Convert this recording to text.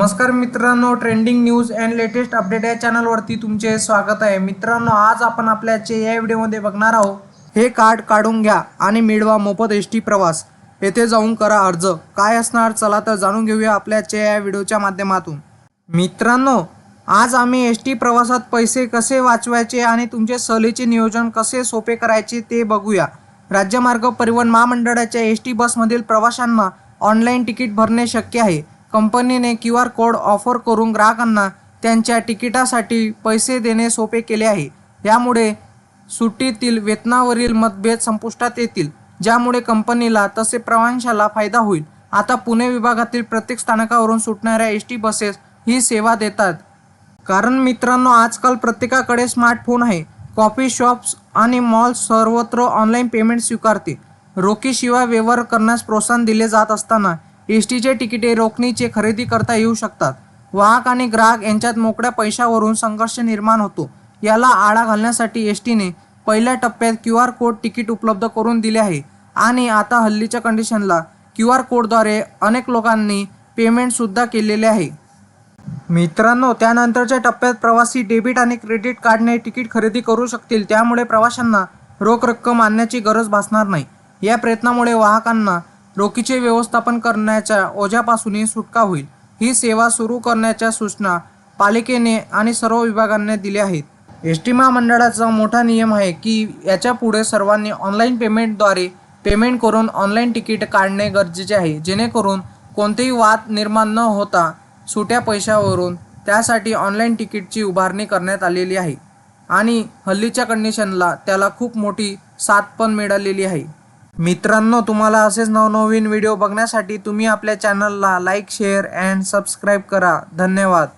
नमस्कार मित्रांनो, trending news and latest update या चॅनलवरती तुमचे स्वागत आहे। मित्रांनो, आज आपण आपल्याचे या व्हिडिओमध्ये बघणार आहोत, हे कार्ड काढून घ्या आणि मिळवा मोफत एसटी प्रवास। येथे जाऊन करा अर्ज। काय असणार, चला तर जाणून घेऊया आपल्याच्या या व्हिडिओच्या माध्यमातून। मित्रांनो, आज आम्ही एसटी प्रवासात पैसे कसे वाचवायचे आणि तुमचे सहलीचे नियोजन कसे सोपे करायचे ते बघूया। राज्य मार्ग परिवहन महामंडळाच्या एसटी बसमधील प्रवाशांना ऑनलाईन तिकीट भरणे शक्य आहे। कंपनीने QR कोड ऑफर करून ग्राहकांना त्यांच्या तिकिटासाठी पैसे देणे सोपे केले आहे। यामुळे सुट्टीतील वेतनावरील मतभेद संपुष्टात येतील, ज्यामुळे कंपनीला तसे प्रवाशांना फायदा होईल। आता पुणे विभागातील प्रत्येक स्थानकावरून सुटणाऱ्या एसटी बसेस ही सेवा देतात। कारण मित्रांनो, आजकाल प्रत्येकाकडे स्मार्टफोन आहे। कॉफी शॉप्स आणि मॉल्स सर्वत्र ऑनलाईन पेमेंट स्वीकारते। रोखीशिवाय व्यवहार करण्यास प्रोत्साहन दिले जात असताना एसटीचे तिकिटे रोखीचे खरेदी करता येऊ शकतात। वाहक आणि ग्राहक यांच्यात मोकळ्या पैशावरून संघर्ष निर्माण होतो। याला आळा घालण्यासाठी एसटीने पहिल्या टप्प्यात QR कोड तिकीट उपलब्ध करून दिले आहे आणि आता हल्लीच्या कंडिशनला QR कोडद्वारे अनेक लोकांनी पेमेंट सुद्धा केलेले आहे। मित्रांनो, त्यानंतरच्या टप्प्यात प्रवासी डेबिट आणि क्रेडिट कार्डने तिकीट खरेदी करू शकतील। त्यामुळे प्रवाशांना रोख रक्कम आणण्याची गरज भासणार नाही। या प्रयत्नामुळे वाहकांना रोखीचे व्यवस्थापन करण्याच्या ओझ्यापासूनही सुटका होईल। ही सेवा सुरू करण्याच्या सूचना पालिकेने आणि सर्व विभागांनी दिल्या आहेत। एसटी महामंडळाचा मोठा नियम आहे की याच्यापुढे सर्वांनी ऑनलाईन पेमेंटद्वारे पेमेंट करून ऑनलाईन तिकीट काढणे गरजेचे आहे, जेणेकरून कोणतेही वाद निर्माण न होता सुट्या पैशावरून त्यासाठी ऑनलाईन तिकीटची उभारणी करण्यात आलेली आहे आणि हल्लीच्या कंडिशनला त्याला खूप मोठी साथ पण मिळालेली आहे। मित्रांनो, तुम्हाला असेच नवनवीन व्हिडिओ बघण्यासाठी तुम्ही आपल्या चॅनलला लाईक, शेअर अँड सबस्क्राईब करा। धन्यवाद।